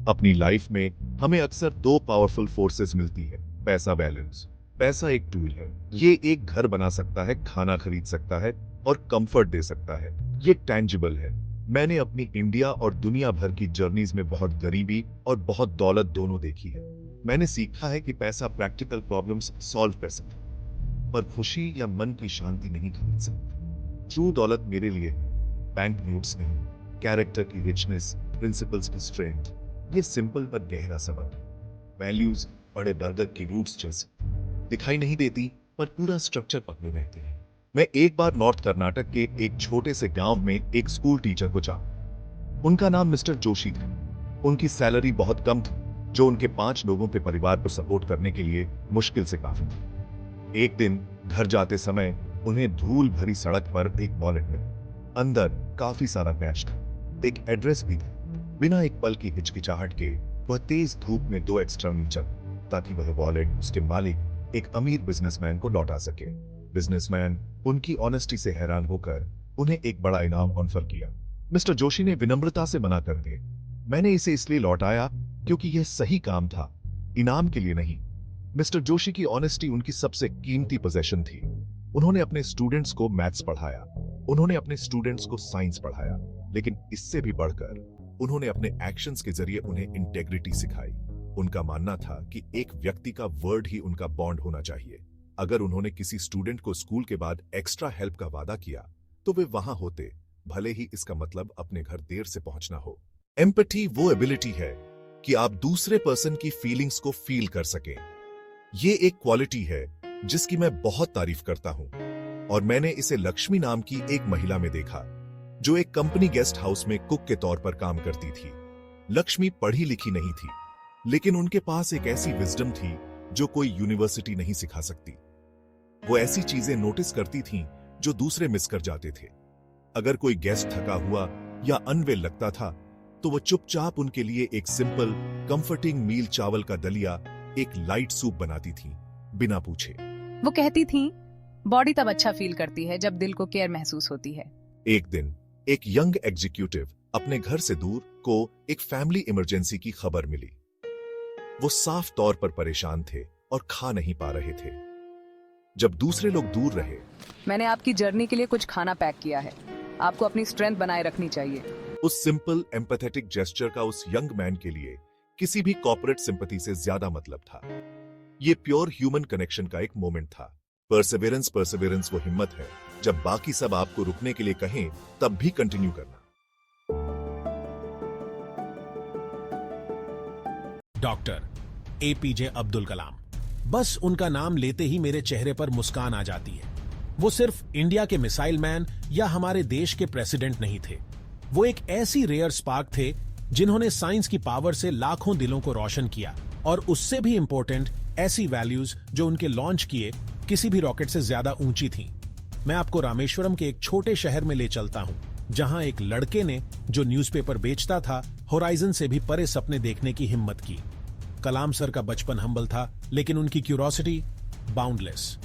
अपनी लाइफ में हमें अक्सर दो पावरफुल फोर्सेस मिलती है, पैसा बैलेंस। पैसा एक टूल है, ये एक घर बना सकता है, खाना खरीद सकता है और कंफर्ट दे सकता है। ये टेंजिबल है। मैंने अपनी इंडिया और दुनिया भर की जर्नीज में बहुत गरीबी और बहुत दौलत दोनों देखी है। मैंने सीखा है कि पैसा प्रैक्टिकल प्रॉब्लम्स सॉल्व कर सकता है, पर खुशी या मन की शांति नहीं खरीद सकती। ट्रू दौलत मेरे लिए बैंक नोट्स नहीं, कैरेक्टर की रिचनेस, प्रिंसिपल्स की स्ट्रेंथ। ये सिंपल पर गहरा सबक। वैल्यूज बड़े दर्द की रूट्स जैसे दिखाई नहीं देती, पर पूरा स्ट्रक्चर पकड़े रहते हैं। मैं एक बार नॉर्थ कर्नाटक के एक छोटे से गांव में एक स्कूल टीचर को जाना। उनका नाम मिस्टर जोशी था। उनकी सैलरी बहुत कम थी, जो उनके 5 लोगों के परिवार को सपोर्ट करने के लिए मुश्किल से काफी थी। एक दिन घर जाते समय उन्हें धूल भरी सड़क पर एक वॉलेट मिला। अंदर काफी सारा कैश था, एक एड्रेस भी था। बिना एक पल की हिचकिचाहट के वह तेज धूप में 2 एक्स्ट्रा मील चल, ताकि वह वॉलेट उसके मालिक एक अमीर बिजनेसमैन को लौटा सके। बिजनेसमैन उनकी ऑनेस्टी से हैरान होकर उन्हें एक बड़ा इनाम ऑफर किया। मिस्टर जोशी ने विनम्रता से मना कर दिया, मैंने इसे इसलिए लौटाया क्योंकि यह सही काम था, इनाम के लिए नहीं। मिस्टर जोशी की ऑनेस्टी उनकी सबसे कीमती पोजेशन थी। उन्होंने अपने स्टूडेंट्स को मैथ्स पढ़ाया, उन्होंने अपने स्टूडेंट्स को साइंस पढ़ाया, लेकिन इससे भी बढ़कर उन्होंने अपने एक्शंस के जरिए उन्हें इंटेग्रिटी सिखाई। उनका मानना था कि एक व्यक्ति का वर्ड ही उनका बॉन्ड होना चाहिए। अगर उन्होंने किसी स्टूडेंट को स्कूल के बाद एक्स्ट्रा हेल्प का वादा किया, तो वे वहां होते, भले ही इसका मतलब अपने घर देर से पहुंचना हो। एम्पैथी वो एबिलिटी है कि आप दूसरे पर्सन की फीलिंग्स को फील कर सकें। ये एक क्वालिटी है जिसकी मैं बहुत तारीफ करता हूं, और मैंने इसे लक्ष्मी नाम की एक महिला में देखा, जो एक कंपनी गेस्ट हाउस में कुक के तौर पर काम करती थी। लक्ष्मी पढ़ी लिखी नहीं थी, लेकिन उनके पास एक ऐसी विजडम थी जो कोई यूनिवर्सिटी नहीं सिखा सकती। वो ऐसी चीजें नोटिस करती थीं जो दूसरे मिस कर जाते थे। अगर कोई गेस्ट थका हुआ या अनवेल लगता था, तो वो चुपचाप उनके लिए एक सिंपल कंफर्टिंग मील, चावल का दलिया, एक लाइट सूप बनाती थी, बिना पूछे। वो कहती थी, बॉडी तब अच्छा फील करती है जब दिल को केयर महसूस होती है। एक दिन एक यंग एग्जीक्यूटिव अपने घर से दूर को एक फैमिली इमरजेंसी की खबर मिली। वो साफ तौर पर परेशान थे और खा नहीं पा रहे थे। जब दूसरे लोग दूर रहे, मैंने आपकी जर्नी के लिए कुछ खाना पैक किया है, आपको अपनी स्ट्रेंथ बनाए रखनी चाहिए। उस सिंपल एम्पैथेटिक जेस्चर का उस यंग मैन के लिए किसी भी कॉर्पोरेट सिंपैथी से ज्यादा मतलब था। ये प्योर ह्यूमन कनेक्शन का एक मोमेंट था। परसेवेरेंस वो हिम्मत है जब बाकी सब आपको रुकने के लिए कहें, तब भी कंटिन्यू करना। डॉक्टर एपीजे अब्दुल कलाम, बस उनका नाम लेते ही मेरे चेहरे पर मुस्कान आ जाती है। वो सिर्फ इंडिया के मिसाइल मैन या हमारे देश के प्रेसिडेंट नहीं थे, वो एक ऐसी रेयर स्पार्क थे जिन्होंने साइंस की पावर से लाखों दिलों को रोशन किया, और उससे भी इंपॉर्टेंट ऐसी वैल्यूज जो उनके लॉन्च किए किसी भी रॉकेट से ज्यादा ऊंची थीं। मैं आपको रामेश्वरम के एक छोटे शहर में ले चलता हूं, जहां एक लड़के ने, जो न्यूज़पेपर बेचता था, होराइजन से भी परे सपने देखने की हिम्मत की। कलाम सर का बचपन हम्बल था, लेकिन उनकी क्यूरोसिटी बाउंडलेस।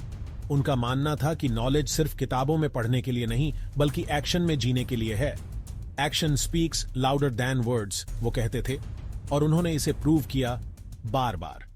उनका मानना था कि नॉलेज सिर्फ किताबों में पढ़ने के लिए नहीं, बल्कि एक्शन में जीने के लिए है। Action speaks louder than words, वो कहते थे, और उन्होंने इसे प्रूव किया बार बार।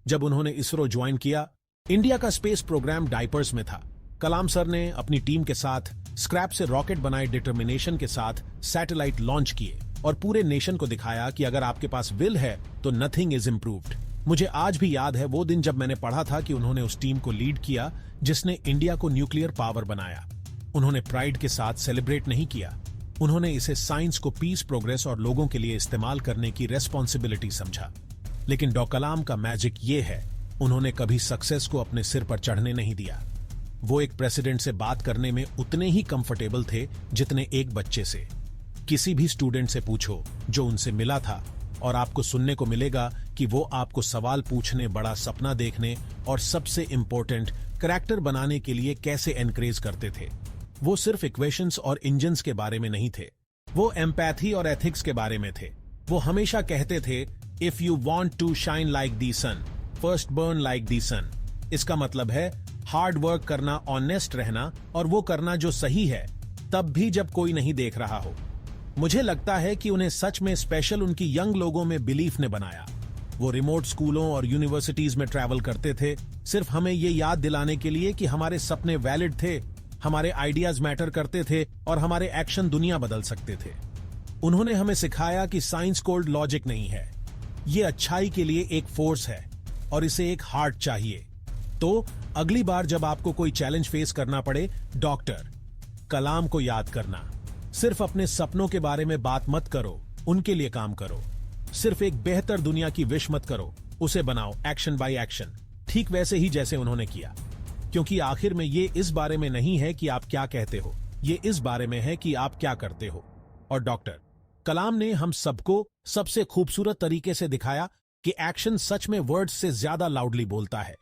जब उन्होंने इसरो ज्वाइन किया, इंडिया का स्पेस प्रोग्राम डायपर्स में था। कलाम सर ने अपनी टीम के साथ स्क्रैप से रॉकेट बनाए, डिटर्मिनेशन के साथ सैटेलाइट लॉन्च किए, और पूरे नेशन को दिखाया कि अगर आपके पास विल है तो नथिंग इज इम्प्रूव्ड। मुझे आज भी याद है वो दिन जब मैंने पढ़ा था कि उन्होंने उस टीम को लीड किया जिसने इंडिया को न्यूक्लियर पावर बनाया। उन्होंने प्राइड के साथ सेलिब्रेट नहीं किया, उन्होंने इसे साइंस को पीस, प्रोग्रेस और लोगों के लिए इस्तेमाल करने की रेस्पॉन्सिबिलिटी समझा। लेकिन डॉ कलाम का मैजिक ये है, उन्होंने कभी सक्सेस को अपने सिर पर चढ़ने नहीं दिया। वो एक प्रेसिडेंट से बात करने में उतने ही कंफर्टेबल थे जितने एक बच्चे से। किसी भी स्टूडेंट से पूछो जो उनसे मिला था, और आपको सुनने को मिलेगा कि वो आपको सवाल पूछने, बड़ा सपना देखने और सबसे इंपॉर्टेंट करैक्टर बनाने के लिए कैसे एनकरेज करते थे। वो सिर्फ इक्वेशंस और इंजन्स के बारे में नहीं थे, वो एम्पैथी और एथिक्स के बारे में थे। वो हमेशा कहते थे, if you want to shine like the sun, first burn like the sun. इसका मतलब है हार्ड वर्क करना, ऑनेस्ट रहना, और वो करना जो सही है, तब भी जब कोई नहीं देख रहा हो। मुझे लगता है कि उन्हें सच में स्पेशल उनकी यंग लोगों में बिलीफ ने बनाया। वो रिमोट स्कूलों और यूनिवर्सिटीज में ट्रैवल करते थे, सिर्फ हमें ये याद दिलाने के लिए कि हमारे सपने वैलिड थे, हमारे आइडियाज मैटर करते थे और हमारे एक्शन दुनिया बदल सकते थे। उन्होंने हमें सिखाया कि साइंस कोल्ड लॉजिक नहीं है, ये अच्छाई के लिए एक फोर्स है और इसे एक हार्ट चाहिए। तो अगली बार जब आपको कोई चैलेंज फेस करना पड़े, डॉक्टर कलाम को याद करना। सिर्फ अपने सपनों के बारे में बात मत करो, उनके लिए काम करो। सिर्फ एक बेहतर दुनिया की विश मत करो, उसे बनाओ एक्शन बाय एक्शन, ठीक वैसे ही जैसे उन्होंने किया। क्योंकि आखिर में ये इस बारे में नहीं है कि आप क्या कहते हो, ये इस बारे में है कि आप क्या करते हो। और डॉक्टर कलाम ने हम सबको सबसे खूबसूरत तरीके से दिखाया कि एक्शन सच में वर्ड्स से ज्यादा लाउडली बोलता है।